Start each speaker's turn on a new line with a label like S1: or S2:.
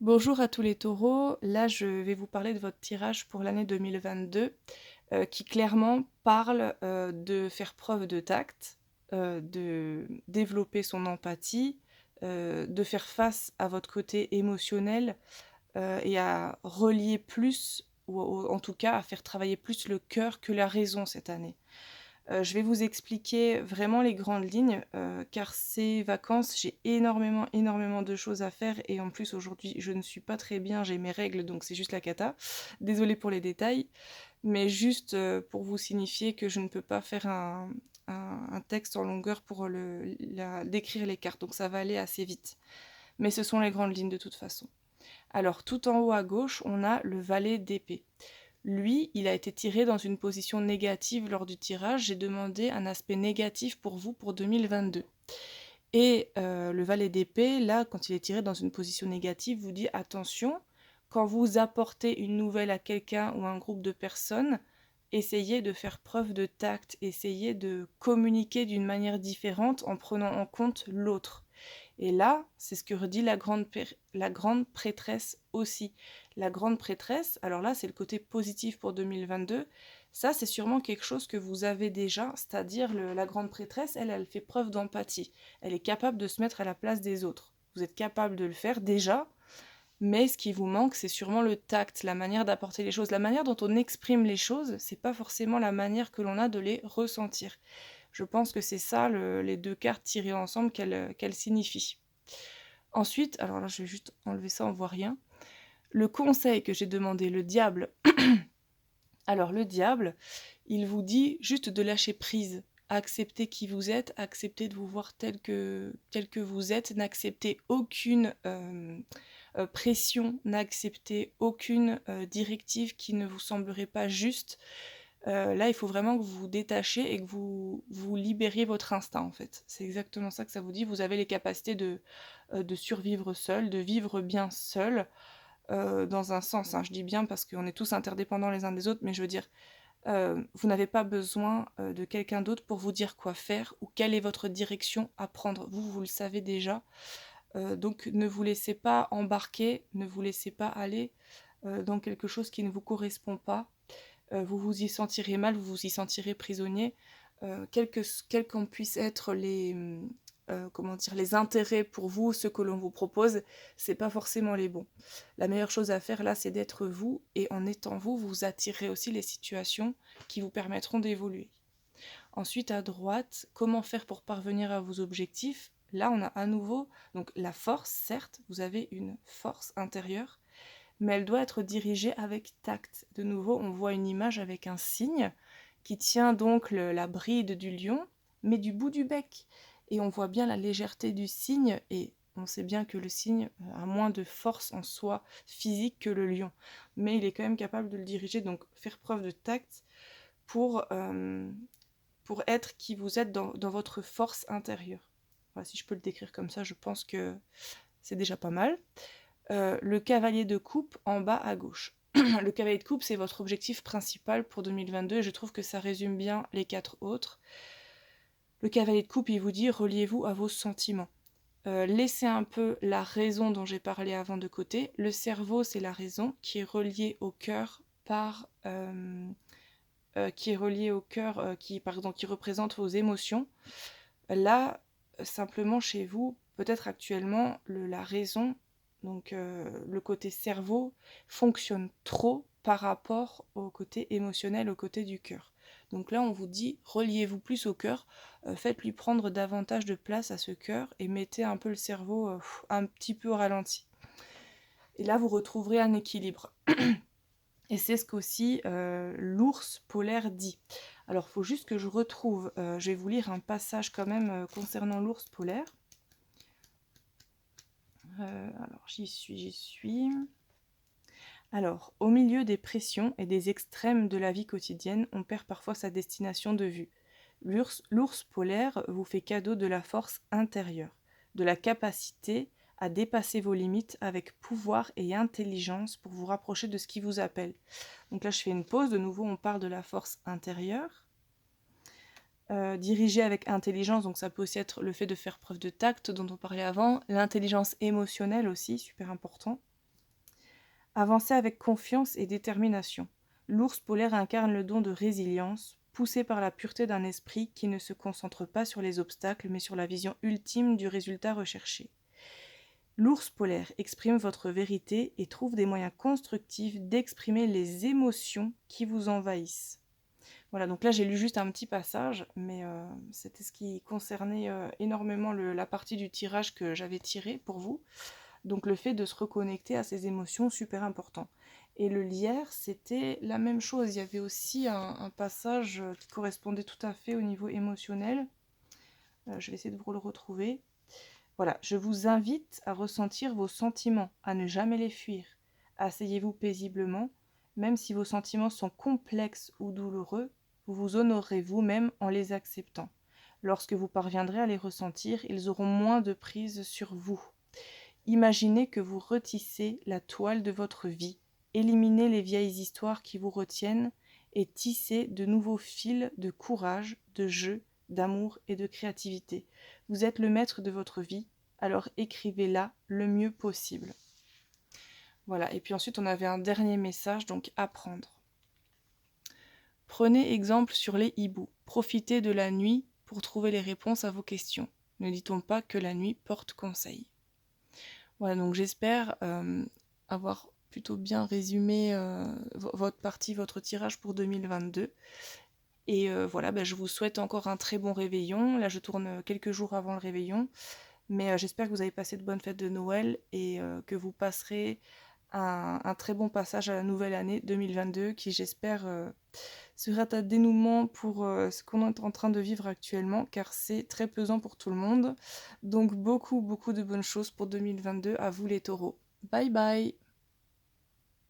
S1: Bonjour à tous les taureaux. Là, je vais vous parler de votre tirage pour l'année 2022, qui clairement parle, de faire preuve de tact, de développer son empathie, de faire face à votre côté émotionnel, et à relier plus ou en tout cas à faire travailler plus le cœur que la raison cette année. Je vais vous expliquer vraiment les grandes lignes, car ces vacances, j'ai énormément, énormément de choses à faire et en plus aujourd'hui, je ne suis pas très bien, j'ai mes règles, donc c'est juste la cata. Désolée pour les détails, mais juste, pour vous signifier que je ne peux pas faire un texte en longueur pour décrire les cartes, donc ça va aller assez vite. Mais ce sont les grandes lignes de toute façon. Alors tout en haut à gauche, on a le valet d'épée. Lui, il a été tiré dans une position négative lors du tirage. J'ai demandé un aspect négatif pour vous pour 2022. Et le valet d'épée, là, quand il est tiré dans une position négative, vous dit attention, quand vous apportez une nouvelle à quelqu'un ou à un groupe de personnes, essayez de faire preuve de tact, essayez de communiquer d'une manière différente en prenant en compte l'autre. Et là, c'est ce que redit la grande prêtresse aussi. La grande prêtresse, alors là, c'est le côté positif pour 2022. Ça, c'est sûrement quelque chose que vous avez déjà, c'est-à-dire la grande prêtresse, elle fait preuve d'empathie. Elle est capable de se mettre à la place des autres. Vous êtes capable de le faire déjà, mais ce qui vous manque, c'est sûrement le tact, la manière d'apporter les choses. La manière dont on exprime les choses, c'est pas forcément la manière que l'on a de les ressentir. Je pense que c'est ça les deux cartes tirées ensemble qu'elles signifient. Ensuite, alors là je vais juste enlever ça, on voit rien. Le conseil que j'ai demandé, le diable. Alors le diable, il vous dit juste de lâcher prise. Acceptez qui vous êtes, acceptez de vous voir tel que vous êtes, n'acceptez aucune pression, n'acceptez aucune directive qui ne vous semblerait pas juste. Là, il faut vraiment que vous vous détachiez et que vous libériez votre instinct, en fait. C'est exactement ça que ça vous dit. Vous avez les capacités de survivre seul, de vivre bien seul, dans un sens, hein. Je dis bien parce qu'on est tous interdépendants les uns des autres, mais je veux dire, vous n'avez pas besoin de quelqu'un d'autre pour vous dire quoi faire ou quelle est votre direction à prendre. Vous le savez déjà. Donc ne vous laissez pas embarquer, ne vous laissez pas aller dans quelque chose qui ne vous correspond pas. Vous vous y sentirez mal, vous vous y sentirez prisonnier. Quels qu'en puissent être comment dire, les intérêts pour vous, ce que l'on vous propose, c'est pas forcément les bons. La meilleure chose à faire là, c'est d'être vous, et en étant vous, vous attirez aussi les situations qui vous permettront d'évoluer. Ensuite, à droite, comment faire pour parvenir à vos objectifs? Là, on a à nouveau donc la force, certes, vous avez une force intérieure, mais elle doit être dirigée avec tact. De nouveau, on voit une image avec un cygne qui tient donc la bride du lion, mais du bout du bec. Et on voit bien la légèreté du cygne, et on sait bien que le cygne a moins de force en soi physique que le lion. Mais il est quand même capable de le diriger, donc faire preuve de tact pour, euh, pour être qui vous êtes dans votre force intérieure. Voilà, si je peux le décrire comme ça, je pense que c'est déjà pas mal. Le cavalier de coupe en bas à gauche. Le cavalier de coupe, c'est votre objectif principal pour 2022 et je trouve que ça résume bien les quatre autres. Le cavalier de coupe, il vous dit reliez-vous à vos sentiments. Laissez un peu la raison dont j'ai parlé avant de côté. Le cerveau, c'est la raison qui est reliée au cœur qui est relié au cœur, qui représente vos émotions. Là, simplement chez vous, peut-être actuellement, la raison, donc le côté cerveau, fonctionne trop par rapport au côté émotionnel, au côté du cœur. Donc là, on vous dit, reliez-vous plus au cœur, faites-lui prendre davantage de place à ce cœur et mettez un peu le cerveau un petit peu au ralenti. Et là, vous retrouverez un équilibre. Et c'est ce qu'aussi l'ours polaire dit. Alors, il faut juste que je retrouve, je vais vous lire un passage quand même concernant l'ours polaire. Alors, j'y suis. Alors, au milieu des pressions et des extrêmes de la vie quotidienne, on perd parfois sa destination de vue. L'ours polaire vous fait cadeau de la force intérieure, de la capacité à dépasser vos limites avec pouvoir et intelligence pour vous rapprocher de ce qui vous appelle. Donc là, je fais une pause. De nouveau, on parle de la force intérieure. Diriger avec intelligence, donc ça peut aussi être le fait de faire preuve de tact dont on parlait avant. L'intelligence émotionnelle aussi, super important. Avancez avec confiance et détermination. L'ours polaire incarne le don de résilience, poussé par la pureté d'un esprit qui ne se concentre pas sur les obstacles mais sur la vision ultime du résultat recherché. L'ours polaire exprime votre vérité et trouve des moyens constructifs d'exprimer les émotions qui vous envahissent. Voilà, donc là j'ai lu juste un petit passage, mais c'était ce qui concernait énormément la partie du tirage que j'avais tiré pour vous. Donc le fait de se reconnecter à ses émotions, super important. Et le lierre, c'était la même chose. Il y avait aussi un passage qui correspondait tout à fait au niveau émotionnel. Je vais essayer de vous le retrouver. Voilà, je vous invite à ressentir vos sentiments, à ne jamais les fuir. Asseyez-vous paisiblement, même si vos sentiments sont complexes ou douloureux, vous vous honorerez vous-même en les acceptant. Lorsque vous parviendrez à les ressentir, ils auront moins de prise sur vous. Imaginez que vous retissez la toile de votre vie, éliminez les vieilles histoires qui vous retiennent et tissez de nouveaux fils de courage, de jeu, d'amour et de créativité. Vous êtes le maître de votre vie, alors écrivez-la le mieux possible. Voilà, et puis ensuite on avait un dernier message, donc apprendre. Prenez exemple sur les hiboux. Profitez de la nuit pour trouver les réponses à vos questions. Ne dit-on pas que la nuit porte conseil? Voilà, donc j'espère avoir plutôt bien résumé votre partie, votre tirage pour 2022. Et voilà, je vous souhaite encore un très bon réveillon. Là, je tourne quelques jours avant le réveillon. Mais j'espère que vous avez passé de bonnes fêtes de Noël et que vous passerez un très bon passage à la nouvelle année 2022 qui, j'espère, sera un dénouement pour ce qu'on est en train de vivre actuellement, car c'est très pesant pour tout le monde. Donc beaucoup, beaucoup de bonnes choses pour 2022. À vous les taureaux. Bye bye!